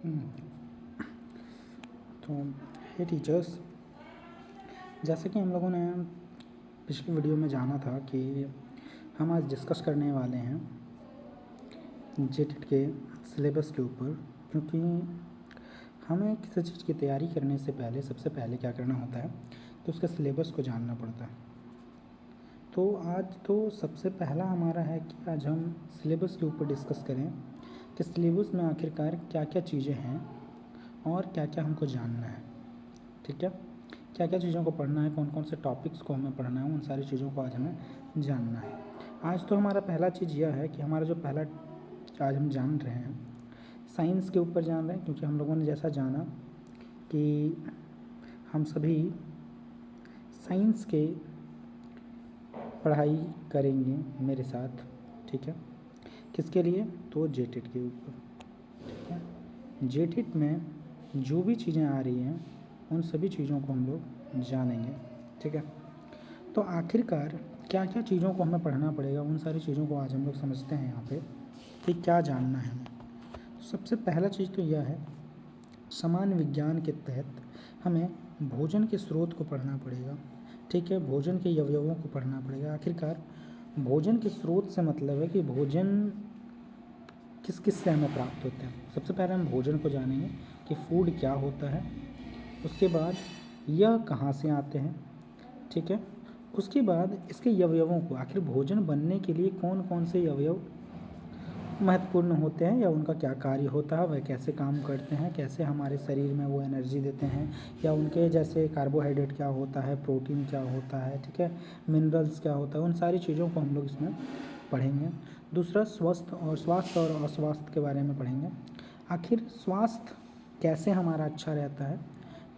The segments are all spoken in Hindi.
तो हे टीचर्स, जैसे कि हम लोगों ने पिछली वीडियो में जाना था कि हम आज डिस्कस करने वाले हैं जेटेट के सिलेबस के ऊपर, क्योंकि हमें किसी चीज़ की तैयारी करने से पहले सबसे पहले क्या करना होता है तो उसके सिलेबस को जानना पड़ता है। तो आज तो सबसे पहला हमारा है कि आज हम सिलेबस के ऊपर डिस्कस करें कि सिलेबस में आखिरकार क्या क्या चीज़ें हैं और क्या क्या हमको जानना है। ठीक है, क्या क्या चीज़ों को पढ़ना है, कौन कौन से टॉपिक्स को हमें पढ़ना है, उन सारी चीज़ों को आज हमें जानना है। आज तो हमारा पहला चीज़ यह है कि हमारा जो पहला आज हम जान रहे हैं साइंस के ऊपर जान रहे हैं, क्योंकि हम लोगों ने जैसा जाना कि हम सभी साइंस के पढ़ाई करेंगे मेरे साथ। ठीक है, किसके लिए? तो जेटेट के ऊपर। ठीक है, जेटेट में जो भी चीज़ें आ रही हैं उन सभी चीज़ों को हम लोग जानेंगे। ठीक है, तो आखिरकार क्या क्या चीज़ों को हमें पढ़ना पड़ेगा, उन सारी चीज़ों को आज हम लोग समझते हैं यहाँ पे कि क्या जानना है हमें। सबसे पहला चीज़ तो यह है, समान विज्ञान के तहत हमें भोजन के स्रोत को पढ़ना पड़ेगा। ठीक है, भोजन के अवयवों को पढ़ना पड़ेगा। आखिरकार भोजन के स्रोत से मतलब है कि भोजन किस किस से हमें प्राप्त होते हैं। सबसे पहले हम भोजन को जानेंगे कि फूड क्या होता है, उसके बाद यह कहाँ से आते हैं। ठीक है, उसके बाद इसके अवयवों को, आखिर भोजन बनने के लिए कौन कौन से अवयव महत्वपूर्ण होते हैं या उनका क्या कार्य होता है, वह कैसे काम करते हैं, कैसे हमारे शरीर में वो एनर्जी देते हैं, या उनके जैसे कार्बोहाइड्रेट क्या होता है, प्रोटीन क्या होता है, ठीक है, मिनरल्स क्या होता है, उन सारी चीज़ों को हम लोग इसमें पढ़ेंगे। दूसरा स्वास्थ्य और अस्वास्थ्य के बारे में पढ़ेंगे। आखिर स्वास्थ्य कैसे हमारा अच्छा रहता है।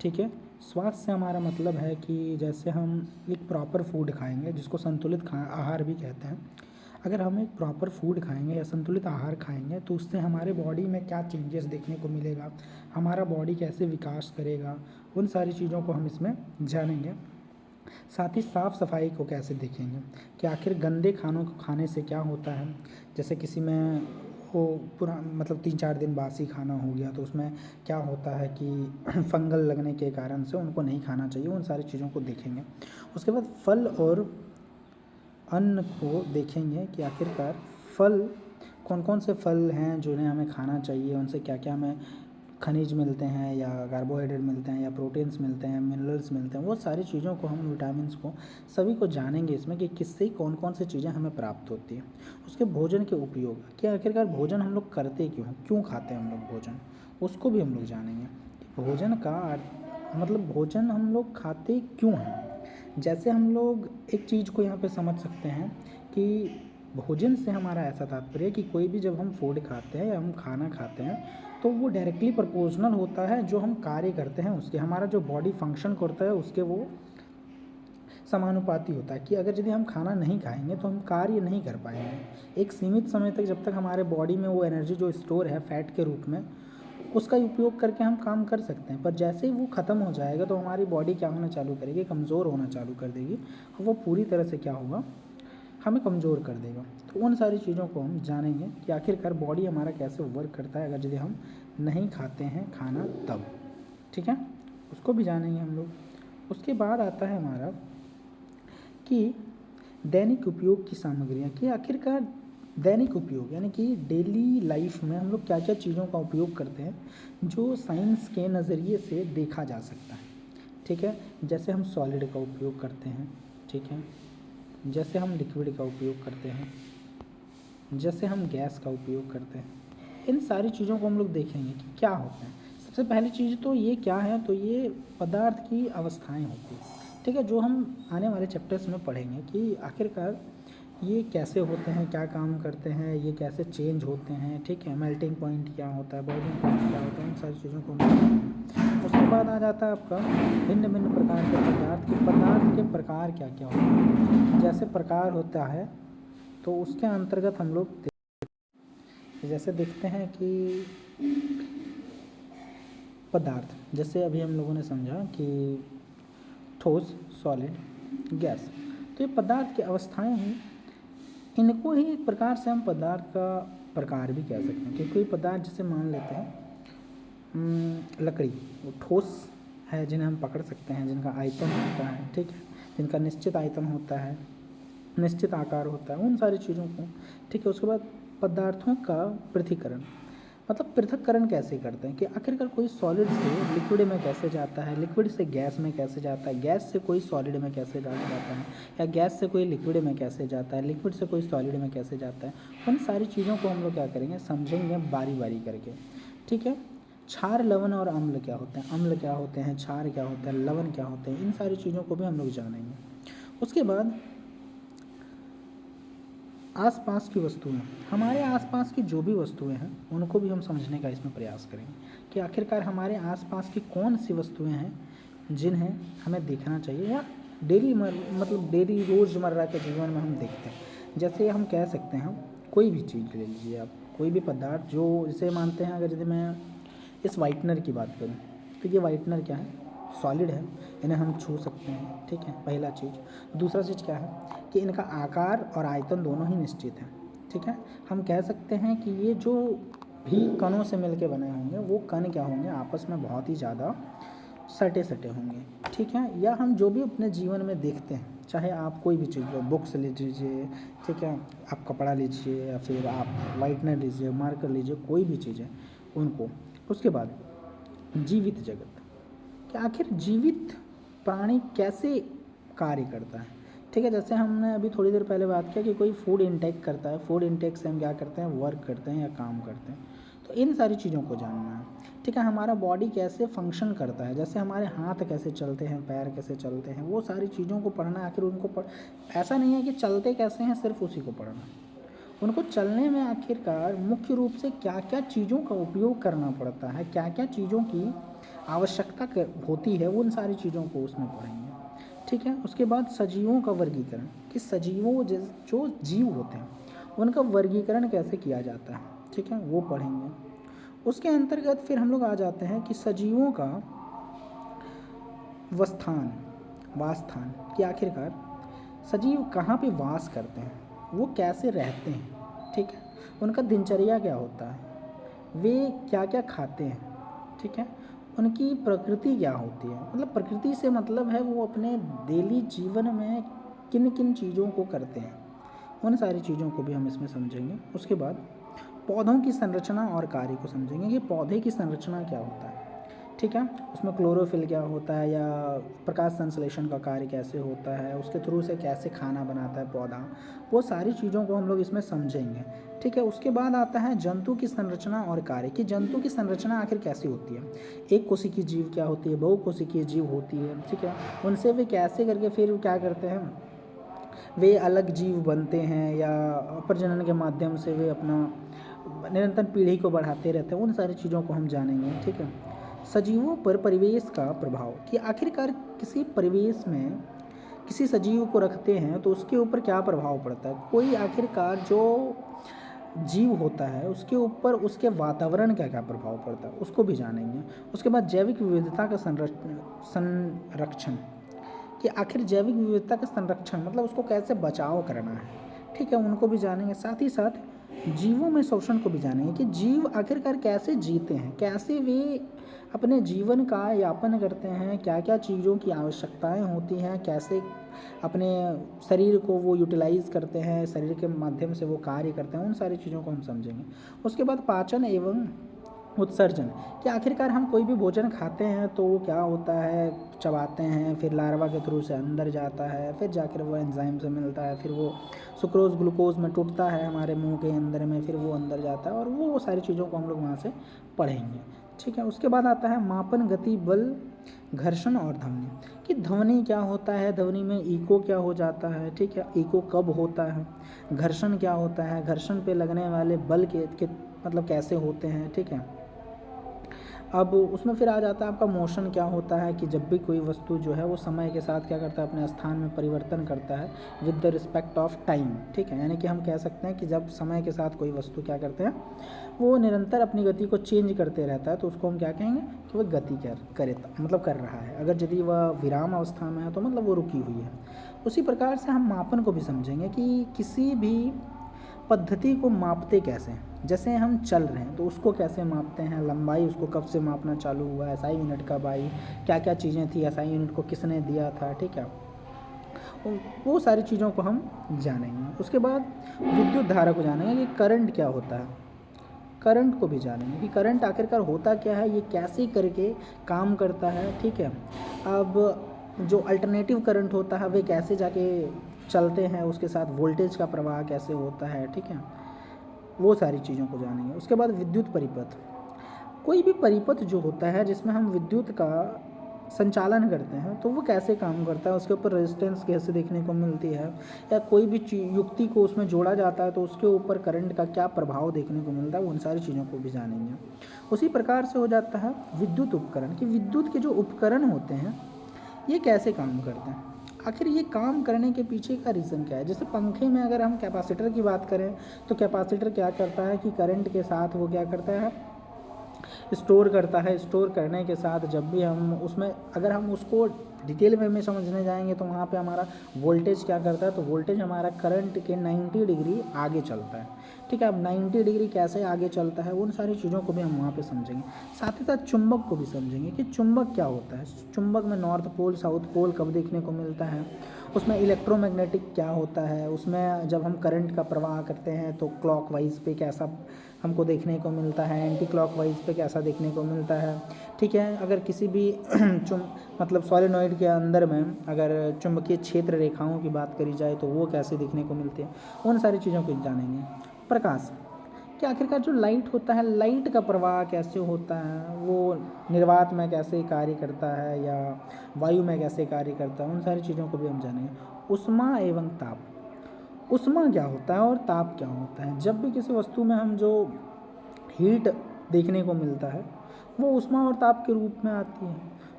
ठीक है, स्वास्थ्य से हमारा मतलब है कि जैसे हम एक प्रॉपर फूड खाएंगे, जिसको संतुलित आहार भी कहते हैं। अगर हम एक प्रॉपर फूड खाएंगे या संतुलित आहार खाएंगे तो उससे हमारे बॉडी में क्या चेंजेस देखने को मिलेगा, हमारा बॉडी कैसे विकास करेगा, उन सारी चीज़ों को हम इसमें जानेंगे। साथ ही साफ़ सफाई को कैसे देखेंगे कि आखिर गंदे खानों को खाने से क्या होता है। जैसे किसी में वो पूरा मतलब 3-4 दिन बासी खाना हो गया तो उसमें क्या होता है कि फंगल लगने के कारण से उनको नहीं खाना चाहिए, उन सारी चीज़ों को देखेंगे। उसके बाद फल और अन्न को देखेंगे कि आखिरकार फल कौन कौन से फल हैं जिन्हें हमें खाना चाहिए, उनसे क्या क्या हमें खनिज मिलते हैं या कार्बोहाइड्रेट मिलते हैं या प्रोटीन्स मिलते हैं, मिनरल्स मिलते हैं, वो सारी चीज़ों को हम विटामिन्स को सभी को जानेंगे इसमें कि किससे कौन कौन सी चीज़ें हमें प्राप्त होती हैं। उसके भोजन के उपयोग कि आखिरकार भोजन हम लोग करते क्यों खाते हैं हम लोग भोजन, उसको भी हम लोग जानेंगे कि भोजन का मतलब भोजन हम लोग खाते क्यों हैं। जैसे हम लोग एक चीज़ को यहाँ पे समझ सकते हैं कि भोजन से हमारा ऐसा तात्पर्य है कि कोई भी जब हम फूड खाते हैं या हम खाना खाते हैं तो वो डायरेक्टली प्रोपोर्शनल होता है जो हम कार्य करते हैं उसके, हमारा जो बॉडी फंक्शन करता है उसके वो समानुपाती होता है। कि अगर यदि हम खाना नहीं खाएंगे तो हम कार्य नहीं कर पाएंगे एक सीमित समय तक, जब तक हमारे बॉडी में वो एनर्जी जो स्टोर है फैट के रूप में, उसका उपयोग करके हम काम कर सकते हैं। पर जैसे ही वो ख़त्म हो जाएगा तो हमारी बॉडी क्या होना चालू करेगी, कमज़ोर होना चालू कर देगी, और वो पूरी तरह से क्या होगा, हमें कमज़ोर कर देगा। तो उन सारी चीज़ों को हम जानेंगे कि आखिरकार बॉडी हमारा कैसे वर्क करता है अगर यदि हम नहीं खाते हैं खाना तब। ठीक है, उसको भी जानेंगे हम लोग। उसके बाद आता है हमारा कि दैनिक उपयोग की सामग्रियाँ, कि आखिरकार दैनिक उपयोग यानी कि डेली लाइफ में हम लोग क्या क्या चीज़ों का उपयोग करते हैं जो साइंस के नज़रिए से देखा जा सकता है। ठीक है, जैसे हम सॉलिड का उपयोग करते हैं, ठीक है, जैसे हम लिक्विड का उपयोग करते हैं, जैसे हम गैस का उपयोग करते हैं, इन सारी चीज़ों को हम लोग देखेंगे कि क्या होता है। सबसे पहली चीज़ तो ये क्या है, तो ये पदार्थ की अवस्थाएं होती हैं। ठीक है, जो हम आने वाले चैप्टर्स में पढ़ेंगे कि आखिरकार ये कैसे होते हैं, क्या काम करते हैं, ये कैसे चेंज होते हैं। ठीक है, मेल्टिंग पॉइंट क्या होता है, बॉइलिंग पॉइंट क्या होता है, इन सारी चीज़ों को हम पढ़ेंगे। उसके बाद आ जाता है आपका भिन्न भिन्न प्रकार के पदार्थ के प्रकार क्या क्या होते हैं। जैसे प्रकार होता है तो उसके अंतर्गत हम लोग जैसे देखते हैं कि पदार्थ, जैसे अभी हम लोगों ने समझा कि ठोस, सॉलिड, गैस, तो ये पदार्थ की अवस्थाएं हैं। इनको ही एक प्रकार से हम पदार्थ का प्रकार भी कह सकते हैं कि कोई पदार्थ जैसे मान लेते हैं लकड़ी वो ठोस है जिन्हें हम पकड़ सकते हैं, जिनका आयतन होता है, ठीक है, जिनका निश्चित आयतन होता है, निश्चित आकार होता है, उन सारी चीज़ों को, ठीक है। उसके बाद पदार्थों का पृथक्करण, मतलब पृथक्करण कैसे करते हैं कि आखिरकार कोई सॉलिड से लिक्विड में कैसे जाता है, लिक्विड से गैस में कैसे जाता है, गैस से कोई सॉलिड में कैसे जाता है, या गैस से कोई लिक्विड में कैसे जाता है, लिक्विड से कोई सॉलिड में कैसे जाता है। उन सारी चीज़ों को हम लोग क्या करेंगे, समझेंगे बारी बारी करके, ठीक है। क्षार, लवण और अम्ल क्या होते हैं, अम्ल क्या होते हैं, क्षार क्या होते हैं, लवण क्या होते हैं, इन सारी चीज़ों को भी हम लोग जानेंगे। उसके बाद आसपास की वस्तुएं, हमारे आसपास की जो भी वस्तुएं हैं उनको भी हम समझने का इसमें प्रयास करेंगे कि आखिरकार हमारे आसपास की कौन सी वस्तुएं हैं जिन्हें हमें देखना चाहिए या मतलब डेली रोज़मर्रा के जीवन में हम देखते हैं। जैसे हम कह सकते हैं, कोई भी चीज़ ले लीजिए आप, कोई भी पदार्थ जो इसे मानते हैं, अगर यदि मैं इस वाइटनर की बात करूँ तो ये वाइटनर क्या है, सॉलिड है, इन्हें हम छू सकते हैं, ठीक है, पहला चीज़। दूसरा चीज़ क्या है कि इनका आकार और आयतन दोनों ही निश्चित हैं, ठीक है। हम कह सकते हैं कि ये जो भी कणों से मिलके बने होंगे वो कण क्या होंगे, आपस में बहुत ही ज़्यादा सटे सटे होंगे, ठीक है। या हम जो भी अपने जीवन में देखते हैं, चाहे आप कोई भी चीज़ लो, बुक्स ले लीजिए, ठीक है, आप कपड़ा लीजिए या फिर आप वाइटनर लीजिए, मार्कर लीजिए, कोई भी चीज़ है उनको। उसके बाद जीवित जगत, कि आखिर जीवित प्राणी कैसे कार्य करता है, ठीक है। जैसे हमने अभी थोड़ी देर पहले बात किया कि कोई फूड इंटेक करता है, फूड इंटेक से हम क्या करते हैं, वर्क करते हैं या काम करते हैं, तो इन सारी चीज़ों को जानना है, ठीक है। हमारा बॉडी कैसे फंक्शन करता है, जैसे हमारे हाथ कैसे चलते हैं, पैर कैसे चलते हैं, वो सारी चीज़ों को पढ़ना है। आखिर उनको ऐसा नहीं है कि चलते कैसे हैं सिर्फ उसी को पढ़ना, उनको चलने में आखिरकार मुख्य रूप से क्या क्या चीज़ों का उपयोग करना पड़ता है, क्या क्या चीज़ों की आवश्यकता होती है, उन सारी चीज़ों को उसमें पढ़ेंगे, ठीक है। उसके बाद सजीवों का वर्गीकरण, कि सजीवों जो जीव होते हैं उनका वर्गीकरण कैसे किया जाता है, ठीक है, वो पढ़ेंगे। उसके अंतर्गत फिर हम लोग आ जाते हैं कि सजीवों का वासस्थान, कि आखिरकार सजीव कहाँ पे वास करते हैं, वो कैसे रहते हैं, ठीक है, उनका दिनचर्या क्या होता है, वे क्या क्या खाते हैं, ठीक है, उनकी प्रकृति क्या होती है, मतलब प्रकृति से मतलब है वो अपने डेली जीवन में किन किन चीज़ों को करते हैं, उन सारी चीज़ों को भी हम इसमें समझेंगे। उसके बाद पौधों की संरचना और कार्य को समझेंगे कि पौधे की संरचना क्या होता है, ठीक है, उसमें क्लोरोफिल क्या होता है या प्रकाश संश्लेषण का कार्य कैसे होता है, उसके थ्रू से कैसे खाना बनाता है पौधा, वो सारी चीज़ों को हम लोग इसमें समझेंगे, ठीक है। उसके बाद आता है जंतु की संरचना और कार्य, कि जंतु की संरचना आखिर कैसी होती है, एक कोशिकीय जीव क्या होती है, बहुकोशिकीय जीव होती है, ठीक है, उनसे वे कैसे करके फिर क्या करते हैं, वे अलग जीव बनते हैं या प्रजनन के माध्यम से वे अपना निरंतर पीढ़ी को बढ़ाते रहते हैं, उन सारी चीज़ों को हम जानेंगे, ठीक है। सजीवों पर परिवेश का प्रभाव, कि आखिरकार किसी परिवेश में किसी सजीव को रखते हैं तो उसके ऊपर क्या प्रभाव पड़ता है, कोई आखिरकार जो जीव होता है उसके ऊपर उसके वातावरण का क्या प्रभाव पड़ता है, उसको भी जानेंगे। उसके बाद जैविक विविधता का संरक्षण, कि आखिर जैविक विविधता का संरक्षण मतलब उसको कैसे बचाव करना है, ठीक है, उनको भी जानेंगे। साथ ही साथ जीवों में शोषण को भी जानेंगे कि जीव आखिरकार कैसे जीते हैं, कैसे वे अपने जीवन का यापन करते हैं, क्या क्या चीज़ों की आवश्यकताएं होती हैं, कैसे अपने शरीर को वो यूटिलाइज़ करते हैं, शरीर के माध्यम से वो कार्य करते हैं, उन सारी चीज़ों को हम समझेंगे। उसके बाद पाचन एवं उत्सर्जन, कि आखिरकार हम कोई भी भोजन खाते हैं तो वो क्या होता है, चबाते हैं, फिर लार्वा के थ्रू से अंदर जाता है, फिर जाकर वो एंजाइम से मिलता है, फिर वो सुक्रोज ग्लूकोज में टूटता है हमारे मुंह के अंदर में, फिर वो अंदर जाता है, और वो सारी चीज़ों को हम लोग वहाँ से पढ़ेंगे, ठीक है। उसके बाद आता है मापन, गति, बल, घर्षण और ध्वनि, कि ध्वनि क्या होता है, ध्वनि में इको क्या हो जाता है, ठीक है, इको कब होता है, घर्षण क्या होता है, घर्षण पे लगने वाले बल के मतलब कैसे होते हैं, ठीक है। अब उसमें फिर आ जाता है आपका मोशन क्या होता है, कि जब भी कोई वस्तु जो है वो समय के साथ क्या करता है, अपने स्थान में परिवर्तन करता है with the respect of time, ठीक है, यानी कि हम कह सकते हैं कि जब समय के साथ कोई वस्तु क्या करते हैं, वो निरंतर अपनी गति को चेंज करते रहता है, तो उसको हम क्या कहेंगे कि वह गति करे मतलब कर रहा है। अगर यदि वह विराम अवस्था में है तो मतलब वो रुकी हुई है। उसी प्रकार से हम मापन को भी समझेंगे कि किसी भी पद्धति को मापते कैसे हैं? जैसे हम चल रहे हैं तो उसको कैसे मापते हैं, लंबाई उसको कब से मापना चालू हुआ, एसआई यूनिट कब आई, क्या क्या चीज़ें थी, एसआई यूनिट को किसने दिया था, ठीक है, वो सारी चीज़ों को हम जानेंगे। उसके बाद विद्युत धारा को जानेंगे कि करंट क्या होता है, करंट को भी जानेंगे कि करंट आखिरकार होता क्या है, ये कैसे करके काम करता है, ठीक है। अब जो अल्टरनेटिव करंट होता है वे कैसे जाके चलते हैं, उसके साथ वोल्टेज का प्रवाह कैसे होता है, ठीक है, वो सारी चीज़ों को जानेंगे। उसके बाद विद्युत परिपथ, कोई भी परिपथ जो होता है जिसमें हम विद्युत का संचालन करते हैं तो वो कैसे काम करता है, उसके ऊपर रेजिस्टेंस कैसे देखने को मिलती है, या कोई भी युक्ति को उसमें जोड़ा जाता है तो उसके ऊपर करंट का क्या प्रभाव देखने को मिलता है, उन सारी चीज़ों को भी जानेंगे। उसी प्रकार से हो जाता है विद्युत उपकरण, कि विद्युत के जो उपकरण होते हैं ये कैसे काम करते हैं, आखिर ये काम करने के पीछे का रीज़न क्या है। जैसे पंखे में अगर हम कैपेसिटर की बात करें तो कैपेसिटर क्या करता है कि करंट के साथ वो क्या करता है, स्टोर करता है। स्टोर करने के साथ जब भी हम उसमें अगर हम उसको डिटेल में समझने जाएंगे तो वहाँ पे हमारा वोल्टेज क्या करता है, तो वोल्टेज हमारा करंट के 90 डिग्री आगे चलता है, ठीक है। अब 90 डिग्री कैसे आगे चलता है, उन सारी चीज़ों को भी हम वहाँ पे समझेंगे। साथ ही साथ चुंबक को भी समझेंगे कि चुंबक क्या होता है, चुंबक में नॉर्थ पोल साउथ पोल कब देखने को मिलता है, उसमें इलेक्ट्रोमैग्नेटिक क्या होता है, उसमें जब हम करंट का प्रवाह करते हैं तो क्लॉकवाइज पे कैसा हमको देखने को मिलता है, एंटी क्लॉकवाइज पे कैसा देखने को मिलता है, ठीक है। अगर किसी भी मतलब सॉलिनॉइड के अंदर में अगर चुंबकीय क्षेत्र रेखाओं की बात करी जाए तो वो कैसे देखने को मिलती है, उन सारी चीज़ों को जानेंगे। प्रकाश, कि आखिरकार जो लाइट होता है, लाइट का प्रवाह कैसे होता है, वो निर्वात में कैसे कार्य करता है या वायु में कैसे कार्य करता है, उन सारी चीज़ों को भी हम जानेंगे। ऊष्मा एवं ताप, ऊष्मा क्या होता है और ताप क्या होता है। जब भी किसी वस्तु में हम जो हीट देखने को मिलता है वो ऊष्मा और ताप के रूप में आती है,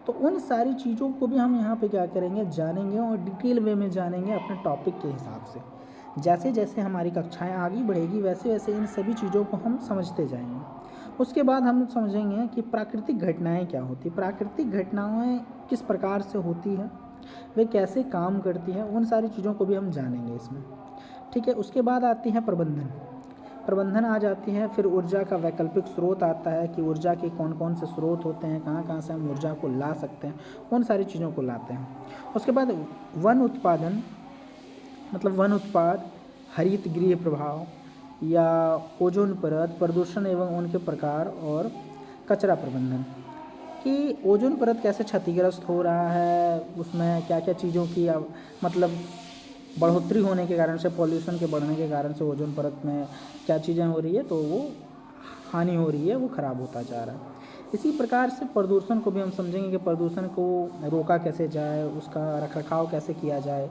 तो उन सारी चीज़ों को भी हम यहाँ पे क्या करेंगे, जानेंगे और डिटेल वे में जानेंगे अपने टॉपिक के हिसाब से। जैसे जैसे हमारी कक्षाएं आगे बढ़ेगी वैसे वैसे इन सभी चीज़ों को हम समझते जाएंगे। उसके बाद हम समझेंगे कि प्राकृतिक घटनाएं क्या होती है, प्राकृतिक घटनाएं किस प्रकार से होती है, वे कैसे काम करती है, उन सारी चीज़ों को भी हम जानेंगे इसमें, ठीक है। उसके बाद आती है प्रबंधन, प्रबंधन आ जाती है। फिर ऊर्जा का वैकल्पिक स्रोत आता है कि ऊर्जा के कौन कौन से स्रोत होते हैं, कहाँ कहाँ से हम ऊर्जा को ला सकते हैं, उन सारी चीज़ों को लाते हैं। उसके बाद वन उत्पादन, मतलब वन उत्पाद, हरित गृह प्रभाव या ओजोन परत, प्रदूषण एवं उनके प्रकार, और कचरा प्रबंधन, कि ओजोन परत कैसे क्षतिग्रस्त हो रहा है, उसमें क्या क्या चीज़ों की मतलब बढ़ोतरी होने के कारण से, पॉल्यूशन के बढ़ने के कारण से ओजोन परत में क्या चीज़ें हो रही है, तो वो हानि हो रही है, वो ख़राब होता जा रहा है। इसी प्रकार से प्रदूषण को भी हम समझेंगे कि प्रदूषण को रोका कैसे जाए, उसका रखरखाव कैसे किया जाए।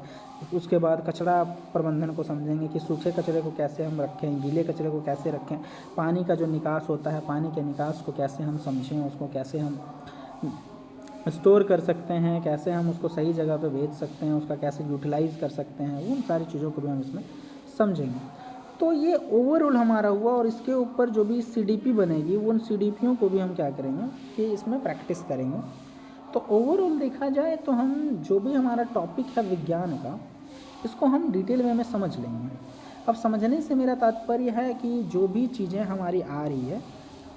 उसके बाद कचरा प्रबंधन को समझेंगे कि सूखे कचरे को कैसे हम रखें, गीले कचरे को कैसे रखें, पानी का जो निकास होता है, पानी के निकास को कैसे हम समझें, उसको कैसे हम स्टोर कर सकते हैं, कैसे हम उसको सही जगह पे भेज सकते हैं, उसका कैसे यूटिलाइज़ कर सकते हैं, उन सारी चीज़ों को भी हम इसमें समझेंगे। तो ये ओवरऑल हमारा हुआ, और इसके ऊपर जो भी सीडीपी बनेगी उन सीडीपीओं को भी हम क्या करेंगे कि इसमें प्रैक्टिस करेंगे। तो ओवरऑल देखा जाए तो हम जो भी हमारा टॉपिक है विज्ञान का, इसको हम डिटेल में समझ लेंगे। अब समझने से मेरा तात्पर्य है कि जो भी चीज़ें हमारी आ रही है,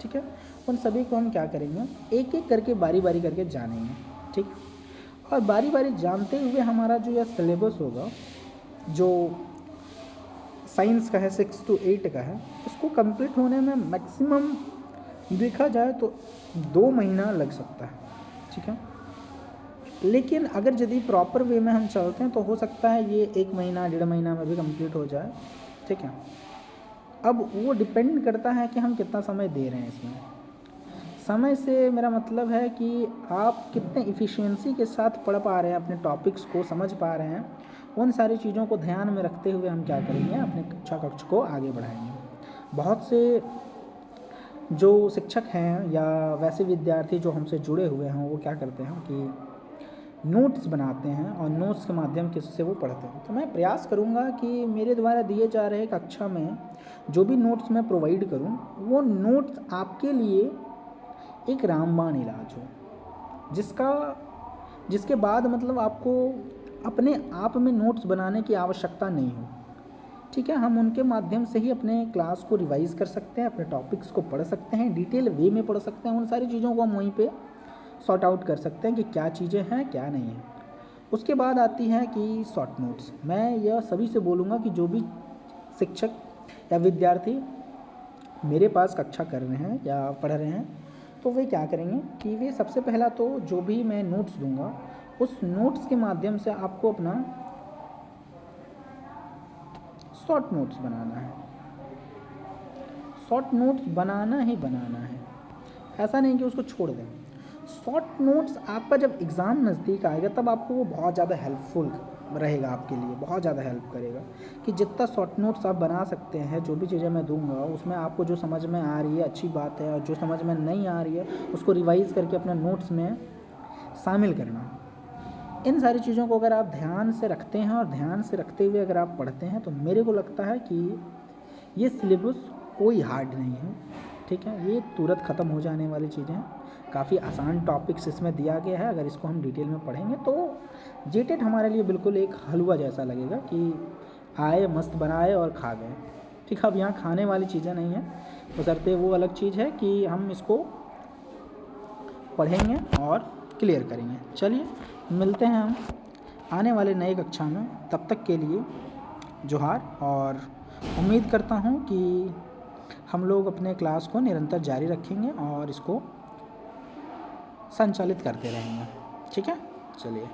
ठीक है, उन सभी को हम क्या करेंगे, एक एक करके बारी बारी करके जानेंगे, ठीक। और बारी बारी जानते हुए हमारा जो यह सिलेबस होगा, जो साइंस का है 6 to 8 का है, उसको कंप्लीट होने में मैक्सिमम देखा जाए तो 2 महीना लग सकता है, ठीक है। लेकिन अगर यदि प्रॉपर वे में हम चलते हैं तो हो सकता है ये 1 महीना 1.5 महीना में भी कंप्लीट हो जाए, ठीक है। अब वो डिपेंड करता है कि हम कितना समय दे रहे हैं इसमें। समय से मेरा मतलब है कि आप कितने इफ़िशियंसी के साथ पढ़ पा रहे हैं, अपने टॉपिक्स को समझ पा रहे हैं, उन सारी चीज़ों को ध्यान में रखते हुए हम क्या करेंगे, अपने कक्षा कक्ष को आगे बढ़ाएंगे। बहुत से जो शिक्षक हैं या वैसे विद्यार्थी जो हमसे जुड़े हुए हैं वो क्या करते हैं कि नोट्स बनाते हैं और नोट्स के माध्यम से वो पढ़ते हैं। तो मैं प्रयास करूँगा कि मेरे द्वारा दिए जा रहे कक्षा में जो भी नोट्स मैं प्रोवाइड करूँ, वो नोट्स आपके लिए एक रामबाण इलाज हो, जिसके बाद मतलब आपको अपने आप में नोट्स बनाने की आवश्यकता नहीं हो, ठीक है, हम उनके माध्यम से ही अपने क्लास को रिवाइज कर सकते हैं, अपने टॉपिक्स को पढ़ सकते हैं, डिटेल वे में पढ़ सकते हैं। उन सारी चीज़ों को हम वहीं पे सॉर्ट आउट कर सकते हैं कि क्या चीज़ें हैं क्या नहीं है। उसके बाद आती है कि शॉर्ट नोट्स। मैं यह सभी से बोलूँगा कि जो भी शिक्षक या विद्यार्थी मेरे पास कक्षा कर रहे हैं या पढ़ रहे हैं, तो वे क्या करेंगे कि वे सबसे पहला तो जो भी मैं नोट्स दूंगा उस नोट्स के माध्यम से आपको अपना शॉर्ट नोट्स बनाना है। शॉर्ट नोट्स बनाना ही बनाना है, ऐसा नहीं कि उसको छोड़ दें। शॉर्ट नोट्स आपका जब एग्ज़ाम नज़दीक आएगा तब आपको वो बहुत ज़्यादा हेल्पफुल रहेगा, आपके लिए बहुत ज़्यादा हेल्प करेगा कि जितना शॉर्ट नोट्स आप बना सकते हैं। जो भी चीज़ें मैं दूंगा उसमें आपको जो समझ में आ रही है अच्छी बात है, और जो समझ में नहीं आ रही है उसको रिवाइज़ करके अपने नोट्स में शामिल करना। इन सारी चीज़ों को अगर आप ध्यान से रखते हैं और ध्यान से रखते हुए अगर आप पढ़ते हैं तो मेरे को लगता है कि ये सिलेबस कोई हार्ड नहीं है, ठीक है। ये तुरंत ख़त्म हो जाने वाली चीज़ें हैं, काफ़ी आसान टॉपिक्स इसमें दिया गया है। अगर इसको हम डिटेल में पढ़ेंगे तो जेटेट हमारे लिए बिल्कुल एक हलवा जैसा लगेगा कि आए मस्त बनाए और खा गए, ठीक है। अब यहाँ खाने वाली चीज़ें नहीं हैं, बशर्ते वो अलग चीज़ है कि हम इसको पढ़ेंगे और क्लियर करेंगे। चलिए मिलते हैं हम आने वाले नए कक्षा में, तब तक के लिए जोहार। और उम्मीद करता हूँ कि हम लोग अपने क्लास को निरंतर जारी रखेंगे और इसको संचालित करते रहेंगे, ठीक है। चलिए।